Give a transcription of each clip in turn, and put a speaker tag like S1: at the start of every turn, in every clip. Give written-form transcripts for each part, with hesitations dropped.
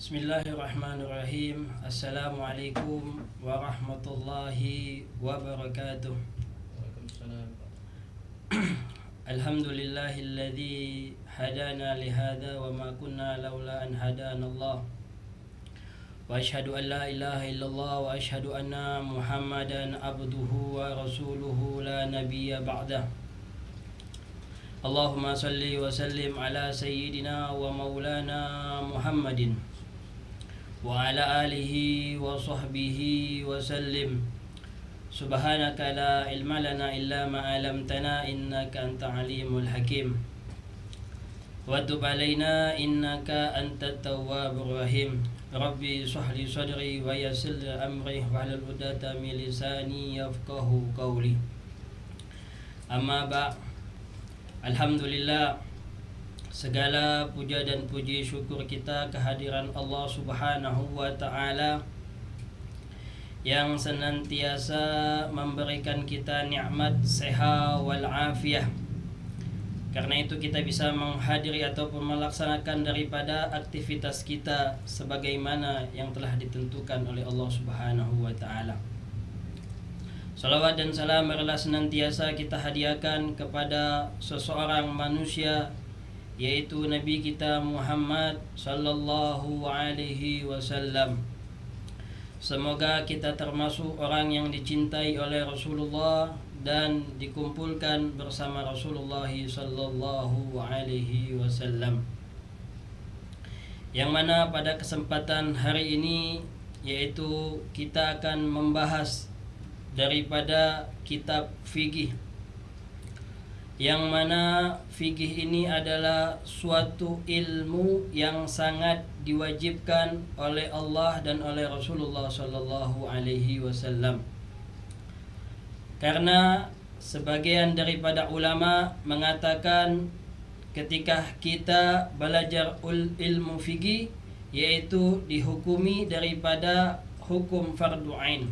S1: Bismillahirrahmanirrahim. Assalamualaikum warahmatullahi wabarakatuh.
S2: Waalaikumsalam.
S1: Alhamdulillahilladzi hadana lihada wa ma kunna laula an hadana Allah. Wa asyhadu an la ilaha illallah wa asyhadu anna Muhammadan abduhu wa rasuluhu la nabiyya ba'dah. Allahumma salli wa sallim ala sayyidina wa maulana Muhammadin wa ala alihi wa sahbihi wa sallim. Subhanaka la ilma lana illa ma 'allamtana innaka antal alimul hakim. Wa tub alaina innaka antat tawwabur rahim. Rabbi shrah li sadri wa yassir li amri wahlul 'uqdatam min lisani yafqahu qawli. Amma ba'd. Alhamdulillah, segala puja dan puji syukur kita kehadiran Allah Subhanahu wa ta'ala yang senantiasa memberikan kita nikmat sehat wal afiyah. Karena itu kita bisa menghadiri ataupun melaksanakan daripada aktivitas kita sebagaimana yang telah ditentukan oleh Allah Subhanahu wa ta'ala. Salawat dan salam marilah senantiasa kita hadiahkan kepada seseorang manusia, yaitu Nabi kita Muhammad sallallahu alaihi wasallam. Semoga kita termasuk orang yang dicintai oleh Rasulullah dan dikumpulkan bersama Rasulullah sallallahu alaihi wasallam. Yang mana pada kesempatan hari ini yaitu kita akan membahas daripada kitab fikih, yang mana fikih ini adalah suatu ilmu yang sangat diwajibkan oleh Allah dan oleh Rasulullah sallallahu alaihi wasallam. Karena sebagian daripada ulama mengatakan ketika kita belajar ilmu fikih yaitu dihukumi daripada hukum fardu ain,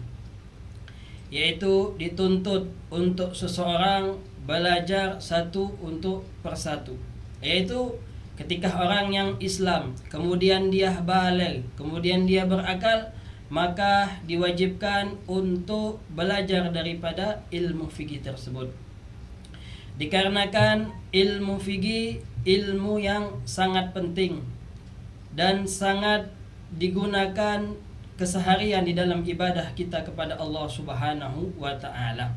S1: yaitu dituntut untuk seseorang belajar satu untuk persatu. Yaitu ketika orang yang Islam kemudian dia baligh, kemudian dia berakal, maka diwajibkan untuk belajar daripada ilmu fikih tersebut. Dikarenakan ilmu fikih ilmu yang sangat penting dan sangat digunakan keseharian di dalam ibadah kita kepada Allah Subhanahu wa ta'ala.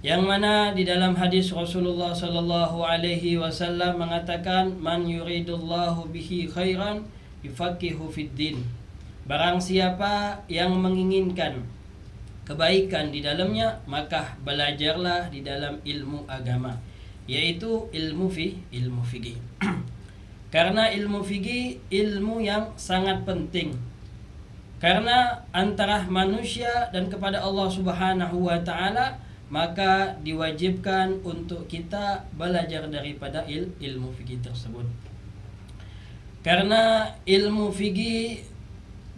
S1: Yang mana di dalam hadis Rasulullah sallallahu alaihi wasallam mengatakan, man yuridullahu bihi khairan yufaqihu fid din. Barang siapa yang menginginkan kebaikan di dalamnya, maka belajarlah di dalam ilmu agama, yaitu ilmu fikih. Karena ilmu fikih ilmu yang sangat penting. Karena antara manusia dan kepada Allah Subhanahu wa ta'ala, maka diwajibkan untuk kita belajar daripada ilmu fikih tersebut. Karena ilmu fikih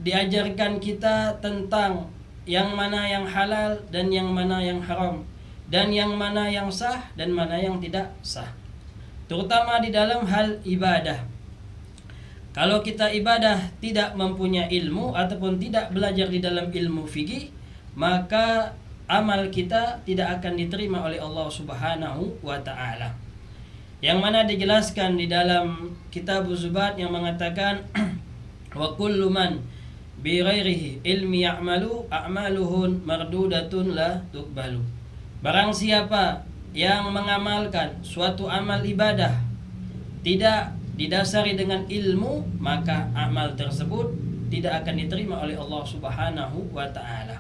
S1: diajarkan kita tentang yang mana yang halal dan yang mana yang haram, dan yang mana yang sah dan mana yang tidak sah, terutama di dalam hal ibadah. Kalau kita ibadah tidak mempunyai ilmu ataupun tidak belajar di dalam ilmu fikih, maka amal kita tidak akan diterima oleh Allah Subhanahu wa ta'ala. Yang mana dijelaskan di dalam kitab Zubat yang mengatakan wa kullu man bi ghairihi ilmi ya'malu a'maluhun mardudatun la tuqbalu. Barang siapa yang mengamalkan suatu amal ibadah tidak didasari dengan ilmu, maka amal tersebut tidak akan diterima oleh Allah Subhanahu wa ta'ala.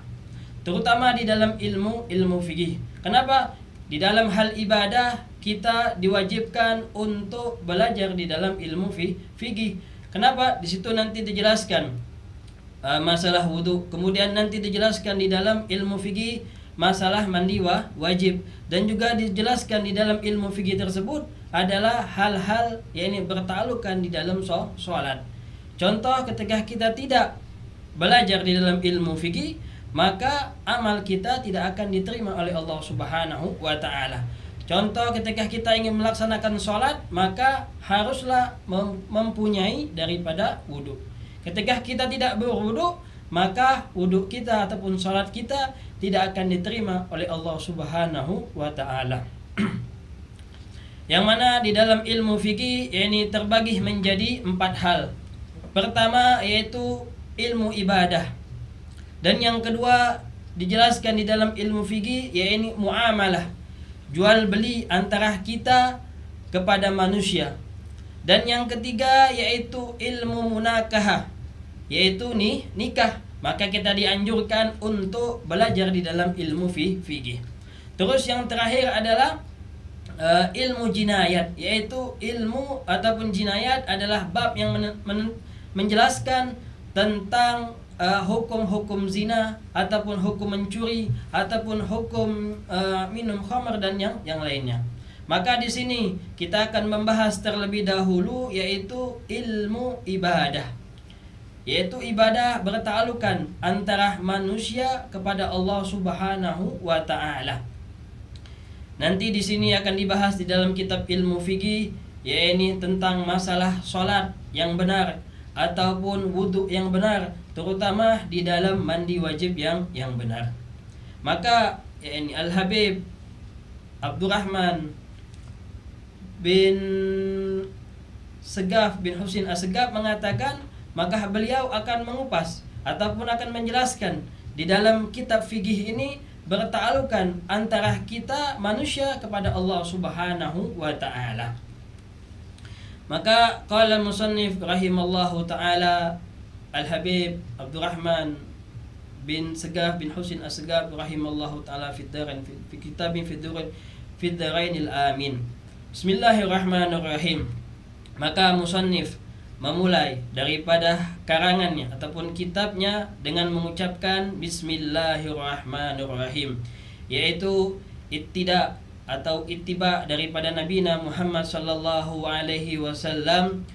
S1: Terutama di dalam ilmu fikih. Kenapa? Di dalam hal ibadah kita diwajibkan untuk belajar di dalam ilmu fikih. Kenapa? Di situ nanti dijelaskan masalah wudu, kemudian nanti dijelaskan di dalam ilmu fikih masalah mandi wajib, dan juga dijelaskan di dalam ilmu fikih tersebut adalah hal-hal yang ini bertalukan di dalam sholat. Contoh, ketika kita tidak belajar di dalam ilmu fikih, maka amal kita tidak akan diterima oleh Allah Subhanahu wa ta'ala. Contoh, ketika kita ingin melaksanakan sholat, maka haruslah mempunyai daripada wudhu. Ketika kita tidak berwudhu, maka wudhu kita ataupun sholat kita tidak akan diterima oleh Allah Subhanahu wa ta'ala. Yang mana di dalam ilmu fikih ini terbagi menjadi 4 hal. Pertama yaitu ilmu ibadah. Dan yang kedua dijelaskan di dalam ilmu fikih yaitu muamalah, jual beli antara kita kepada manusia. Dan yang ketiga yaitu ilmu munakahah, yaitu nikah. Maka kita dianjurkan untuk belajar di dalam ilmu fikih. Terus yang terakhir adalah ilmu jinayat, yaitu ilmu ataupun jinayat adalah bab yang menjelaskan tentang hukum-hukum zina ataupun hukum mencuri ataupun hukum minum khamr dan yang lainnya. Maka di sini kita akan membahas terlebih dahulu yaitu ilmu ibadah, yaitu ibadah bertalukan antara manusia kepada Allah Subhanahu wa ta'ala. Nanti di sini akan dibahas di dalam kitab ilmu fikih, yaitu tentang masalah sholat yang benar ataupun wudhu yang benar, terutama di dalam mandi wajib yang benar. Maka ini Al-Habib Abdurrahman bin Segaf bin Husin As-Segaf mengatakan, maka beliau akan mengupas ataupun akan menjelaskan di dalam kitab fikih ini bertalukan antara kita manusia kepada Allah Subhanahu wa ta'ala. Maka qala musannif rahimallahu ta'ala Al-Habib Abdurrahman bin Segaf bin Husin As-Segaf rahimallahu ta'ala fi kitabin fi dharainil amin. Bismillahirrahmanirrahim. Maka musannif memulai daripada karangannya ataupun kitabnya dengan mengucapkan Bismillahirrahmanirrahim, yaitu ittiba atau ittiba daripada Nabi Muhammad sallallahu alaihi wasallam.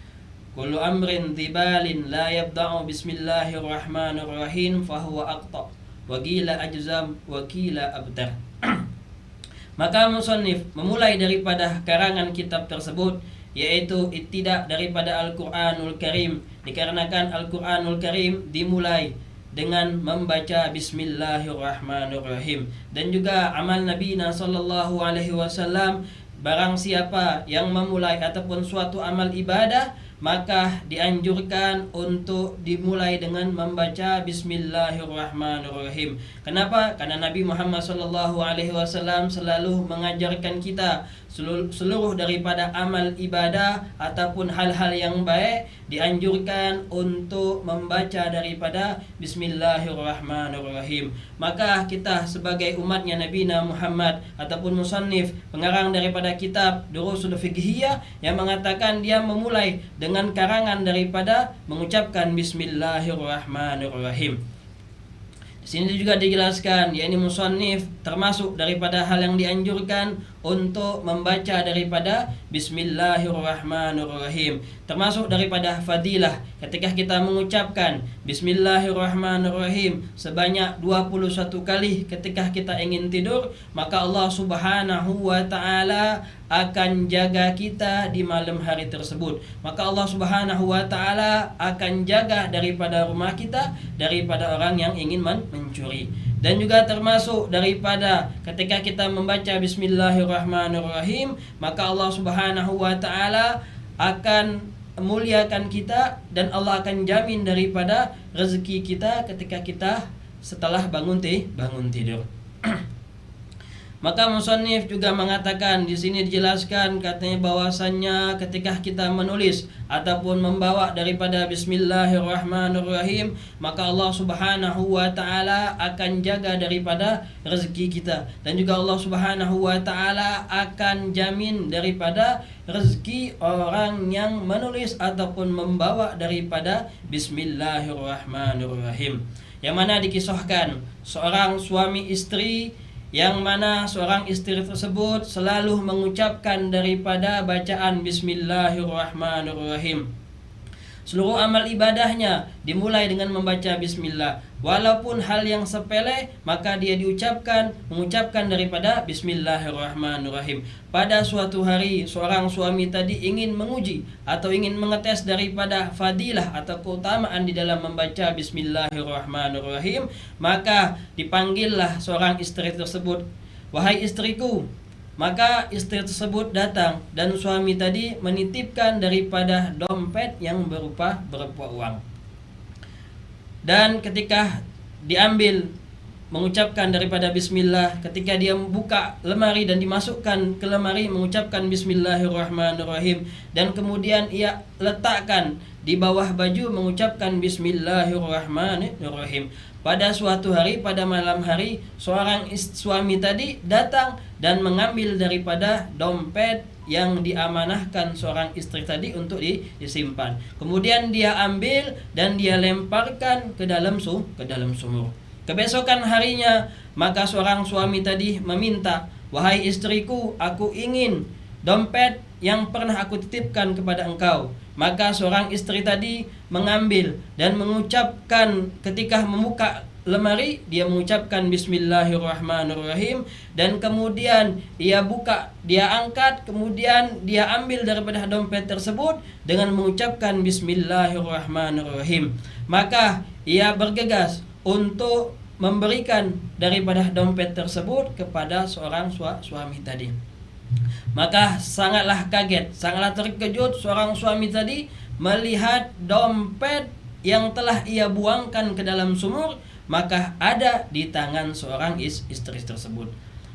S1: Kullu amrin dhibalin la yabda'u bismillahirrahmanirrahim fahuwa aqta wa qila ajzam wa qila abtar. Maka musannif memulai daripada karangan kitab tersebut yaitu ittiba daripada Al-Quranul Karim, dikarenakan Al-Quranul Karim dimulai dengan membaca Bismillahirrahmanirrahim. Dan juga amal Nabi sallallahu alaihi wasallam, barang siapa yang memulai ataupun suatu amal ibadah, maka dianjurkan untuk dimulai dengan membaca Bismillahirrahmanirrahim. Kenapa? Karena Nabi Muhammad sallallahu alaihi wasallam selalu mengajarkan kita seluruh daripada amal ibadah ataupun hal-hal yang baik dianjurkan untuk membaca daripada Bismillahirrahmanirrahim. Maka kita sebagai umatnya Nabi Muhammad ataupun musannif pengarang daripada kitab Durusul Fiqhiyah yang mengatakan dia memulai dengan karangan daripada mengucapkan Bismillahirrahmanirrahim. Di sini juga dijelaskan, yakni musannif termasuk daripada hal yang dianjurkan untuk membaca daripada Bismillahirrahmanirrahim. Termasuk daripada fadilah ketika kita mengucapkan Bismillahirrahmanirrahim sebanyak 21 kali ketika kita ingin tidur, maka Allah Subhanahu wa ta'ala akan jaga kita di malam hari tersebut. Maka Allah Subhanahu wa ta'ala akan jaga daripada rumah kita daripada orang yang ingin mencuri. Dan juga termasuk daripada ketika kita membaca Bismillahirrahmanirrahim, maka Allah Subhanahu wa ta'ala akan muliakan kita dan Allah akan jamin daripada rezeki kita ketika kita setelah bangun tidur. Maka musannif juga mengatakan di sini dijelaskan katanya bahwasannya ketika kita menulis ataupun membawa daripada Bismillahirrahmanirrahim, maka Allah Subhanahu wa ta'ala akan jaga daripada rezeki kita dan juga Allah Subhanahu wa ta'ala akan jamin daripada rezeki orang yang menulis ataupun membawa daripada Bismillahirrahmanirrahim. Yang mana dikisahkan seorang suami istri yang mana seorang istri tersebut selalu mengucapkan daripada bacaan Bismillahirrahmanirrahim. Seluruh amal ibadahnya dimulai dengan membaca bismillah. Walaupun hal yang sepele, maka dia mengucapkan daripada bismillahirrahmanirrahim. Pada suatu hari seorang suami tadi ingin menguji atau ingin mengetes daripada fadilah atau keutamaan di dalam membaca bismillahirrahmanirrahim, maka dipanggillah seorang istri tersebut, "Wahai istriku." Maka istri tersebut datang dan suami tadi menitipkan daripada dompet yang berupa uang. Dan ketika diambil, mengucapkan daripada bismillah, ketika dia membuka lemari dan dimasukkan ke lemari, mengucapkan bismillahirrahmanirrahim, dan kemudian ia letakkan di bawah baju, mengucapkan bismillahirrahmanirrahim. Pada suatu hari, pada malam hari, seorang suami tadi datang dan mengambil daripada dompet yang diamanahkan seorang istri tadi untuk disimpan. Kemudian dia ambil dan dia lemparkan ke dalam sumur. Kebesokan harinya, maka seorang suami tadi meminta, "Wahai istriku, aku ingin dompet yang pernah aku titipkan kepada engkau." Maka seorang istri tadi mengambil dan mengucapkan, ketika membuka lemari, dia mengucapkan bismillahirrahmanirrahim, dan kemudian dia angkat, kemudian dia ambil daripada dompet tersebut dengan mengucapkan bismillahirrahmanirrahim. Maka ia bergegas untuk memberikan daripada dompet tersebut kepada seorang suami tadi. Maka sangatlah kaget, sangatlah terkejut seorang suami tadi melihat dompet yang telah ia buangkan ke dalam sumur, maka ada di tangan seorang istri tersebut.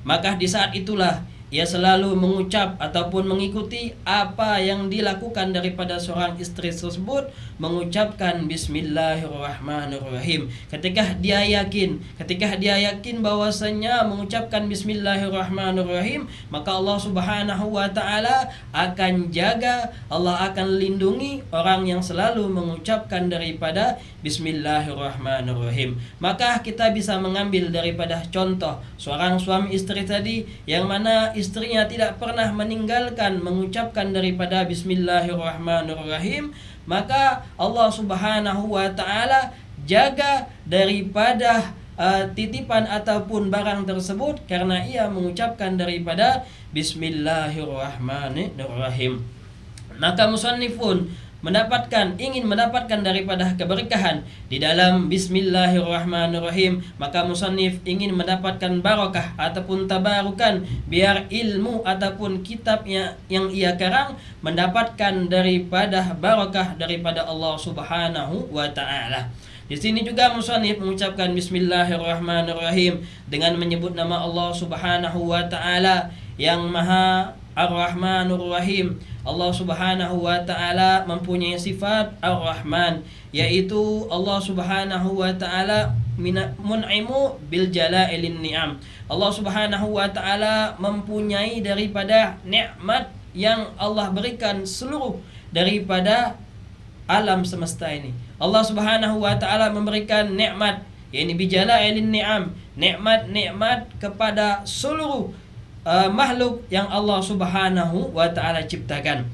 S1: Maka di saat itulah ia selalu mengucap ataupun mengikuti apa yang dilakukan daripada seorang istri tersebut, mengucapkan bismillahirrahmanirrahim. Ketika dia yakin bahwasanya mengucapkan bismillahirrahmanirrahim, maka Allah Subhanahu wa taala akan jaga, Allah akan lindungi orang yang selalu mengucapkan daripada bismillahirrahmanirrahim. Maka kita bisa mengambil daripada contoh seorang suami istri tadi, yang mana istrinya tidak pernah meninggalkan mengucapkan daripada bismillahirrahmanirrahim, maka Allah Subhanahu wa taala jaga daripada titipan ataupun barang tersebut karena ia mengucapkan daripada bismillahirrahmanirrahim. Maka musannif pun ingin mendapatkan daripada keberkahan di dalam bismillahirrahmanirrahim, maka musannif ingin mendapatkan barakah ataupun tabarukan, biar ilmu ataupun kitabnya yang ia karang mendapatkan daripada barakah daripada Allah Subhanahu wa taala. Di sini juga musannif mengucapkan bismillahirrahmanirrahim dengan menyebut nama Allah Subhanahu wa taala yang Maha Ar-Rahmanur Rahim. Allah Subhanahu wa taala mempunyai sifat Ar-Rahman, yaitu Allah Subhanahu wa taala mun'imu bil jala'ilin ni'am. Allah Subhanahu wa taala mempunyai daripada nikmat yang Allah berikan seluruh daripada alam semesta ini. Allah Subhanahu wa taala memberikan nikmat, yakni bi jala'ilin ni'am, nikmat-nikmat kepada seluruh makhluk yang Allah Subhanahu wa taala ciptakan.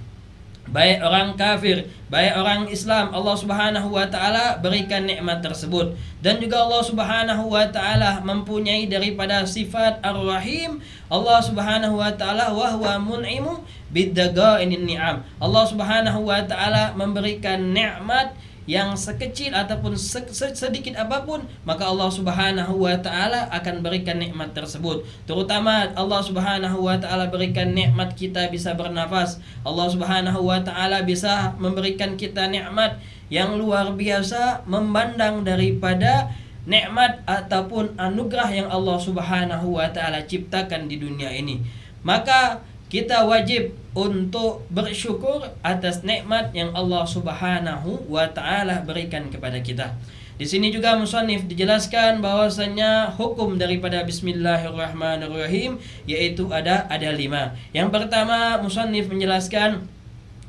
S1: Baik orang kafir, baik orang Islam, Allah Subhanahu wa taala berikan nikmat tersebut. Dan juga Allah Subhanahu wa taala mempunyai daripada sifat Ar-Rahim. Allah Subhanahu wa taala wa huwa mun'imu bid-daga'inin ni'am. Allah Subhanahu wa taala memberikan nikmat yang sekecil ataupun sedikit apapun, maka Allah Subhanahu wa taala akan berikan nikmat tersebut. Terutama Allah Subhanahu wa taala berikan nikmat kita bisa bernafas. Allah Subhanahu wa taala bisa memberikan kita nikmat yang luar biasa, memandang daripada nikmat ataupun anugerah yang Allah Subhanahu wa taala ciptakan di dunia ini. Maka kita wajib untuk bersyukur atas nikmat yang Allah Subhanahu wa taala berikan kepada kita. Di sini juga musannif dijelaskan bahwasanya hukum daripada bismillahirrahmanirrahim yaitu ada 5. Yang pertama musannif menjelaskan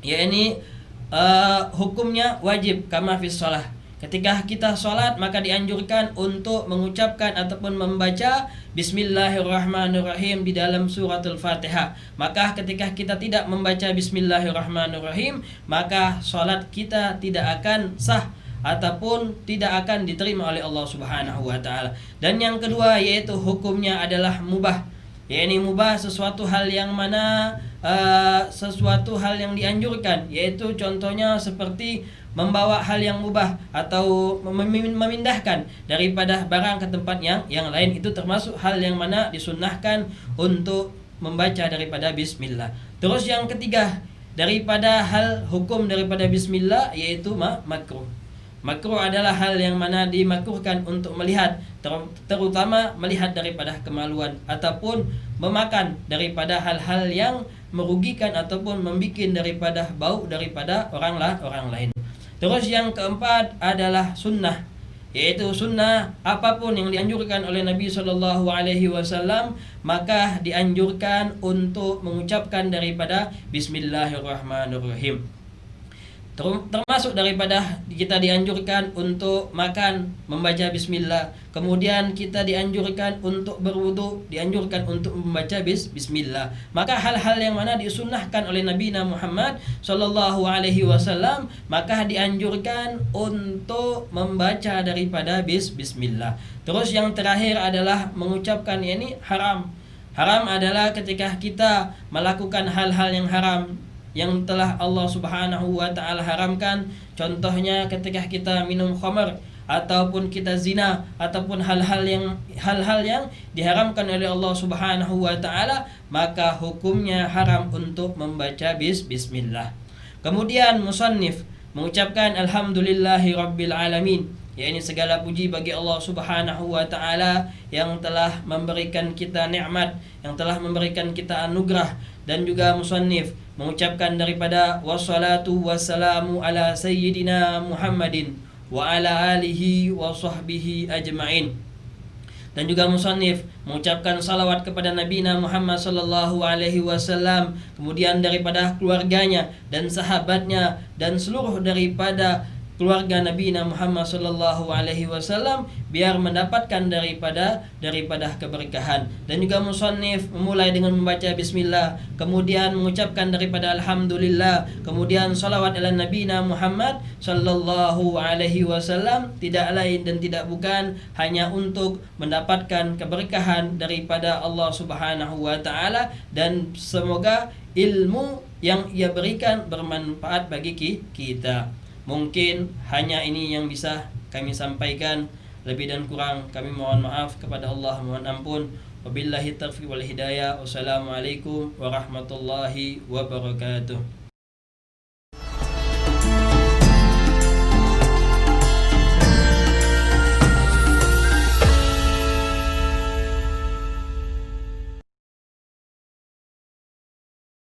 S1: yakni hukumnya wajib kama fis shalah, Ketika kita sholat maka dianjurkan untuk mengucapkan ataupun membaca Bismillahirrahmanirrahim di dalam suratul Fatihah. Maka ketika kita tidak membaca Bismillahirrahmanirrahim, maka sholat kita tidak akan sah ataupun tidak akan diterima oleh Allah Subhanahu wa taala. Dan yang kedua yaitu hukumnya adalah mubah. Yakni mubah sesuatu hal yang mana sesuatu hal yang dianjurkan, yaitu contohnya seperti membawa hal yang mubah atau memindahkan daripada barang ke tempat yang lain, itu termasuk hal yang mana disunnahkan untuk membaca daripada bismillah. Terus yang ketiga daripada hal hukum daripada bismillah yaitu makruh. Makruh adalah hal yang mana dimakruhkan untuk melihat, terutama melihat daripada kemaluan ataupun memakan daripada hal-hal yang merugikan ataupun membikin daripada bau daripada orang lain. Terus yang keempat adalah sunnah, yaitu sunnah apapun yang dianjurkan oleh Nabi SAW maka dianjurkan untuk mengucapkan daripada Bismillahirrahmanirrahim. Termasuk daripada kita dianjurkan untuk makan membaca bismillah, kemudian kita dianjurkan untuk berwudu, dianjurkan untuk membaca bismillah. Maka hal-hal yang mana disunnahkan oleh Nabi Muhammad SAW maka dianjurkan untuk membaca daripada bismillah. Terus yang terakhir adalah mengucapkan ini haram. Haram adalah ketika kita melakukan hal-hal yang haram yang telah Allah Subhanahu wa taala haramkan. Contohnya ketika kita minum khamar ataupun kita zina ataupun hal-hal yang diharamkan oleh Allah Subhanahu wa taala, maka hukumnya haram untuk membaca bismillah. Kemudian musannif mengucapkan alhamdulillahi rabbil alamin, yakni segala puji bagi Allah Subhanahu wa taala yang telah memberikan kita nikmat, yang telah memberikan kita anugerah. Dan juga musannif mengucapkan daripada wassalatu wassalamu ala sayyidina Muhammadin wa ala alihi wa sahbihi ajma'in. Dan juga musannif mengucapkan salawat kepada Nabi Muhammad sallallahu alaihi wasallam, kemudian daripada keluarganya dan sahabatnya dan seluruh daripada keluarga Nabi Muhammad sallallahu alaihi wasallam biar mendapatkan daripada keberkahan. Dan juga musannif memulai dengan membaca bismillah, kemudian mengucapkan daripada alhamdulillah, kemudian salawat ala Nabi Muhammad sallallahu alaihi wasallam, tidak lain dan tidak bukan hanya untuk mendapatkan keberkahan daripada Allah Subhanahu wa taala, dan semoga ilmu yang ia berikan bermanfaat bagi kita. Mungkin hanya ini yang bisa kami sampaikan. Lebih dan kurang kami mohon maaf kepada Allah, mohon ampun. Wabillahi taufiq wal hidayah. Wassalamualaikum warahmatullahi wabarakatuh.